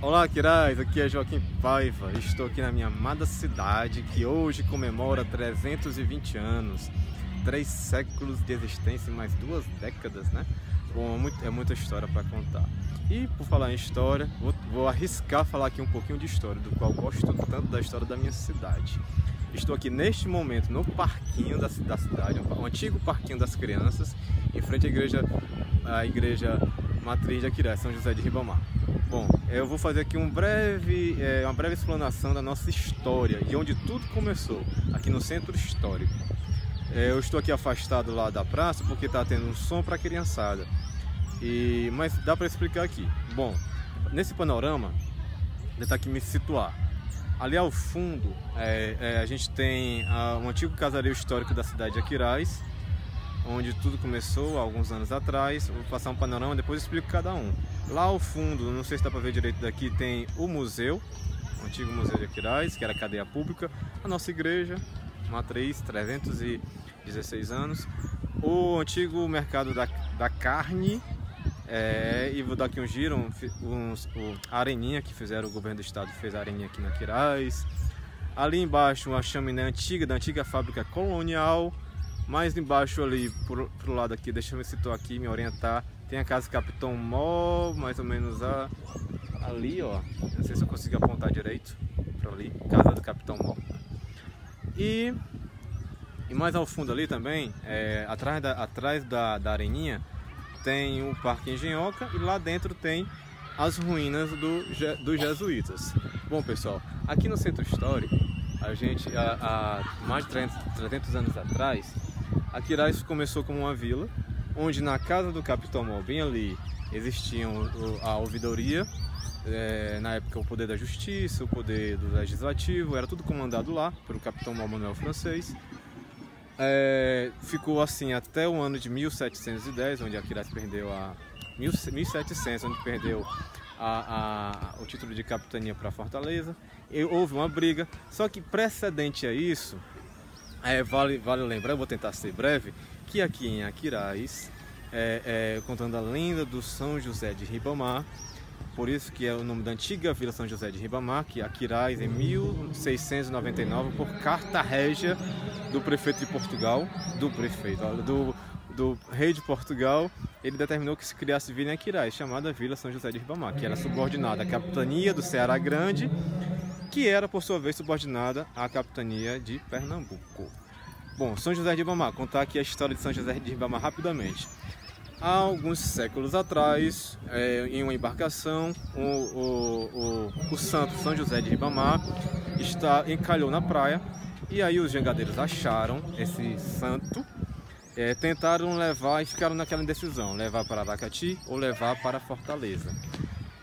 Olá, Quirais, aqui é Joaquim Paiva. Estou aqui na minha amada cidade que hoje comemora 320 anos, 3 séculos de existência e mais 2 décadas, né? Bom, é muita história para contar. E por falar em história, vou arriscar falar aqui um pouquinho de história, do qual gosto tanto da história da minha cidade. Estou aqui neste momento no parquinho da cidade, um antigo parquinho das crianças, em frente à igreja matriz de Aquiraz, São José de Ribamar. Bom, eu vou fazer aqui uma breve explanação da nossa história e onde tudo começou, aqui no centro histórico. Eu estou aqui afastado lá da praça porque está tendo um som para a criançada, mas dá para explicar aqui. Bom, nesse panorama, vou tentar aqui me situar. Ali ao fundo, a gente tem um antigo casario histórico da cidade de Aquiraz, onde tudo começou há alguns anos atrás. Vou passar um panorama, depois eu explico cada um. Lá ao fundo, não sei se dá para ver direito daqui, tem o museu, o antigo museu de Aquiraz, que era cadeia pública, a nossa igreja, matriz, 316 anos, o antigo mercado da carne, e vou dar aqui um giro, a areninha que fizeram, o governo do estado fez a areninha aqui na Aquiraz. Ali embaixo, uma chaminé antiga, da antiga fábrica colonial. Mais embaixo ali, pro lado aqui, deixa eu me situar aqui, me orientar, tem a casa Capitão Mó, mais ou menos ali, ó, não sei se eu consigo apontar direito, para ali, casa do Capitão Mó. E mais ao fundo ali também, atrás da areninha, tem o Parque Engenhoca e lá dentro tem as ruínas dos jesuítas. Bom, pessoal, aqui no centro histórico, a gente, há mais de 300 anos atrás, Aquiraz começou como uma vila, onde na casa do Capitão Mó, bem ali, existia a ouvidoria, na época o poder da justiça, o poder do legislativo, era tudo comandado lá pelo Capitão Mó Manuel Francês. Ficou assim até o ano de 1710, onde Aquiraz perdeu 1700, onde perdeu o título de capitania para Fortaleza. Houve uma briga, só que precedente a isso, vale lembrar, eu vou tentar ser breve, que aqui em Aquiraz, contando a lenda do São José de Ribamar, por isso que é o nome da antiga vila São José de Ribamar, que Aquiraz em 1699, por carta régia do prefeito de Portugal, do rei de Portugal, ele determinou que se criasse vila em Aquiraz, chamada Vila São José de Ribamar, que era subordinada à capitania do Ceará Grande, que era por sua vez subordinada à capitania de Pernambuco. Bom, São José de Ribamar, contar aqui a história de São José de Ribamar rapidamente. Há alguns séculos atrás, em uma embarcação, o santo São José de Ribamar encalhou na praia, e aí os jangadeiros acharam esse santo, tentaram levar e ficaram naquela indecisão, levar para Aracati ou levar para Fortaleza.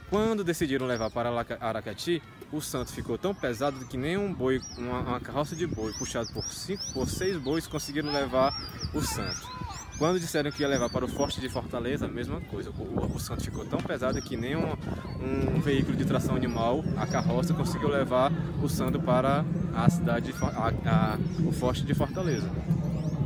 Quando decidiram levar para Aracati, o santo ficou tão pesado que nem um boi, uma carroça de boi puxado por 6 bois conseguiram levar o santo. Quando disseram que ia levar para o Forte de Fortaleza, a mesma coisa. O santo ficou tão pesado que nem um veículo de tração animal, a carroça, conseguiu levar o santo para a cidade, o Forte de Fortaleza.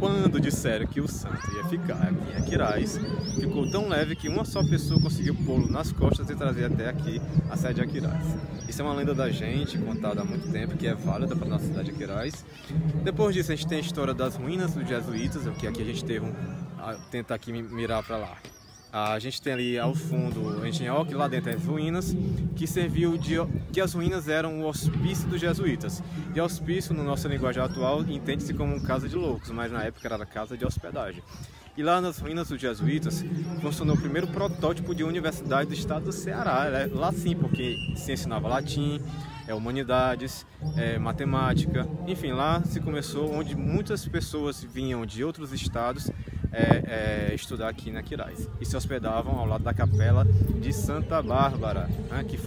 Quando disseram que o santo ia ficar aqui em Aquiraz, ficou tão leve que uma só pessoa conseguiu pô-lo nas costas e trazer até aqui a sede de Aquiraz. Isso é uma lenda da gente, contada há muito tempo, que é válida para a nossa cidade de Aquiraz. Depois disso a gente tem a história das ruínas dos jesuítas, que aqui a gente teve tenta aqui mirar para lá. A gente tem ali ao fundo o Engenhoca, e lá dentro as ruínas, que as ruínas eram o hospício dos jesuítas. E hospício, no nossa linguagem atual, entende-se como casa de loucos, mas na época era casa de hospedagem. E lá nas ruínas dos jesuítas funcionou o primeiro protótipo de universidade do estado do Ceará. Lá sim, porque se ensinava latim, humanidades, matemática, enfim, lá se começou, onde muitas pessoas vinham de outros estados estudar aqui na Aquiraz e se hospedavam ao lado da capela de Santa Bárbara, né, que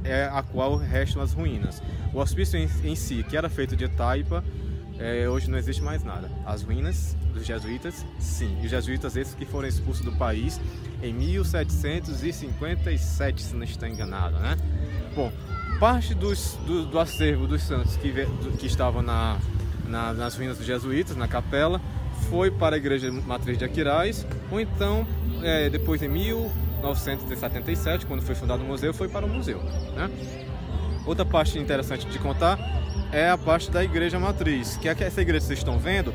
é a qual restam as ruínas. O hospício em si, que era feito de taipa, hoje não existe mais nada. As ruínas dos jesuítas, sim, e os jesuítas esses que foram expulsos do país em 1757, se não estou enganado, né? Bom, parte do acervo dos santos que estavam nas ruínas dos jesuítas, na capela, foi para a igreja matriz de Aquiraz, ou então, depois em 1977, quando foi fundado o museu, foi para o museu, né? Outra parte interessante de contar é a parte da igreja matriz, que é essa igreja que vocês estão vendo.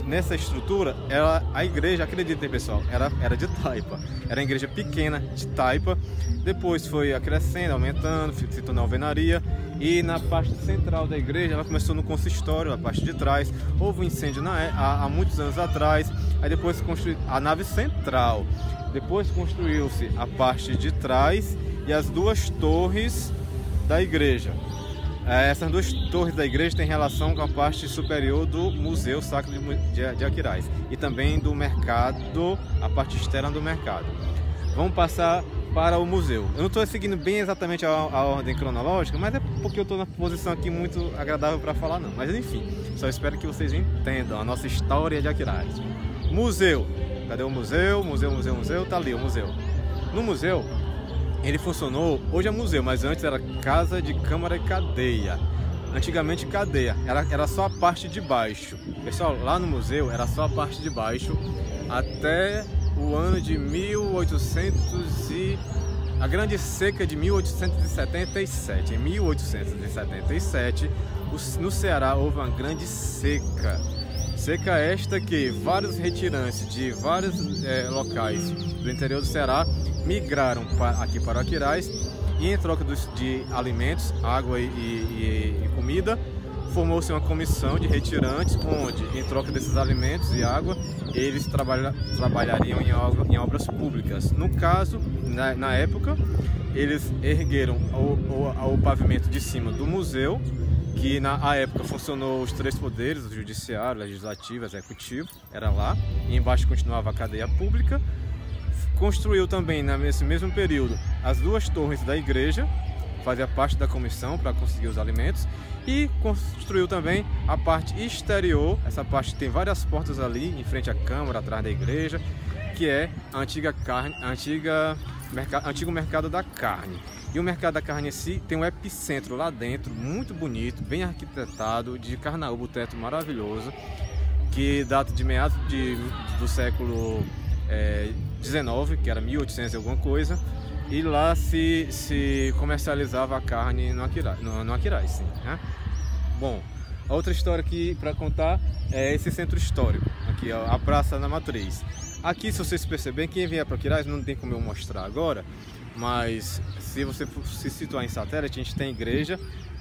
Nessa estrutura, a igreja, acreditem pessoal, era de taipa. Era uma igreja pequena de taipa. Depois foi crescendo, aumentando, se tornou alvenaria. E na parte central da igreja, ela começou no consistório, na parte de trás. Houve um incêndio há muitos anos atrás. Aí depois construiu a nave central. Depois construiu-se a parte de trás e as duas torres da igreja. Essas duas torres da igreja têm relação com a parte superior do Museu Sacro de Aquiraz e também do mercado, a parte externa do mercado. Vamos passar para o museu. Eu não estou seguindo bem exatamente a ordem cronológica, mas é porque eu estou na posição aqui muito agradável para falar não. Mas enfim, só espero que vocês entendam a nossa história de Aquiraz. Museu. Cadê o museu? Museu. Tá ali o museu. No museu, ele funcionou, hoje é museu, mas antes era casa de câmara e cadeia. Antigamente cadeia, era só a parte de baixo. Pessoal, lá no museu era só a parte de baixo até o ano de 1800 e... a grande seca de 1877. Em 1877, no Ceará houve uma grande seca. Seca esta que vários retirantes de vários locais do interior do Ceará migraram aqui para o Aquiraz e em troca de alimentos, água e comida, formou-se uma comissão de retirantes onde, em troca desses alimentos e água, eles trabalhariam em obras públicas. No caso, na época, eles ergueram o pavimento de cima do museu, que na época funcionou os três poderes, o judiciário, legislativo, executivo, era lá, e embaixo continuava a cadeia pública. Construiu também, nesse mesmo período, as duas torres da igreja, fazia parte da comissão para conseguir os alimentos, e construiu também a parte exterior. Essa parte tem várias portas ali, em frente à câmara, atrás da igreja, que é a antigo mercado da carne. E o mercado da carne em si tem um epicentro lá dentro, muito bonito, bem arquitetado, de carnaúba, teto maravilhoso, que data de meados do século 19, que era 1800 e alguma coisa, e lá se comercializava a carne no Aquiraz, sim, né? Bom, a outra história aqui para contar é esse centro histórico, aqui a Praça da Matriz. Aqui, se vocês perceberem, quem vier para Aquiraz, não tem como eu mostrar agora, mas se você se situar em satélite, a gente tem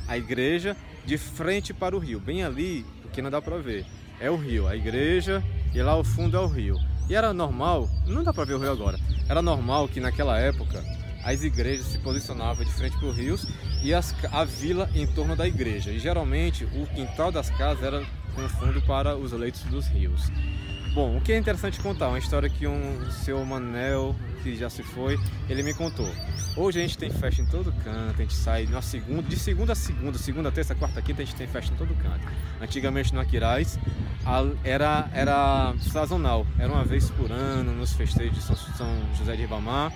a igreja de frente para o rio, bem ali, porque não dá para ver, é o rio, a igreja, e lá ao fundo é o rio. E era normal, não dá para ver o rio agora, era normal que naquela época as igrejas se posicionavam de frente para os rios e a vila em torno da igreja. E geralmente o quintal das casas era com fundo para os leitos dos rios. Bom, o que é interessante contar, uma história que um seu Manel, que já se foi, ele me contou. Hoje a gente tem festa em todo canto, a gente sai de segunda a segunda, terça, quarta, quinta, a gente tem festa em todo canto. Antigamente no Aquiraz era sazonal, era uma vez por ano nos festejos de São José de Ribamar,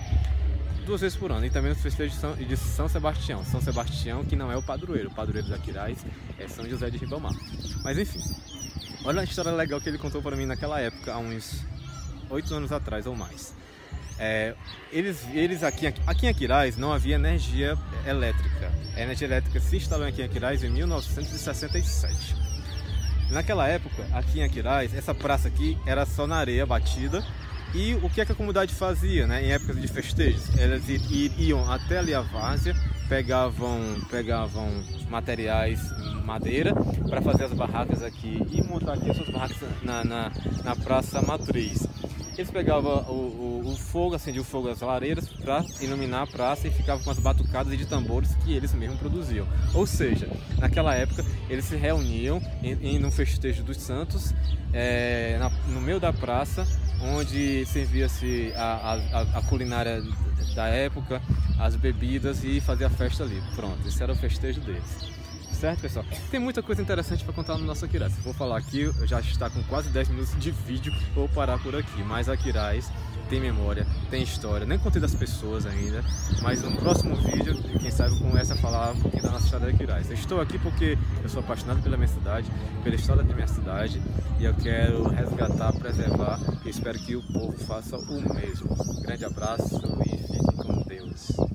2 vezes por ano, e também nos festejos de São Sebastião. São Sebastião, que não é o padroeiro do Aquiraz é São José de Ribamar. Mas enfim, olha a história legal que ele contou para mim naquela época, há uns 8 anos atrás ou mais. Eles aqui em Aquiraz não havia energia elétrica. A energia elétrica se instalou aqui em Aquiraz em 1967. Naquela época, aqui em Aquiraz, essa praça aqui era só na areia batida. E o que é que a comunidade fazia, né? Em épocas de festejos? Elas iam até ali a várzea, pegavam materiais, madeira, para fazer as barracas aqui e montar aqui as suas barracas na Praça Matriz. Eles pegavam o fogo, acendiam o fogo das lareiras para iluminar a praça e ficavam com as batucadas de tambores que eles mesmos produziam. Ou seja, naquela época eles se reuniam no festejo dos santos, no meio da praça, onde servia-se a culinária da época, as bebidas e fazia a festa ali. Pronto, esse era o festejo deles. Certo, pessoal? Tem muita coisa interessante para contar no nosso Aquiraz. Se for falar aqui, já está com quase 10 minutos de vídeo, vou parar por aqui. Mas Aquiraz tem memória, tem história. Nem contei das pessoas ainda, mas no próximo vídeo, quem sabe, começa a falar um pouquinho da nossa história de Quirais. Eu estou aqui porque eu sou apaixonado pela minha cidade, pela história da minha cidade, e eu quero resgatar, preservar, e espero que o povo faça o mesmo. Um grande abraço e fiquem com Deus.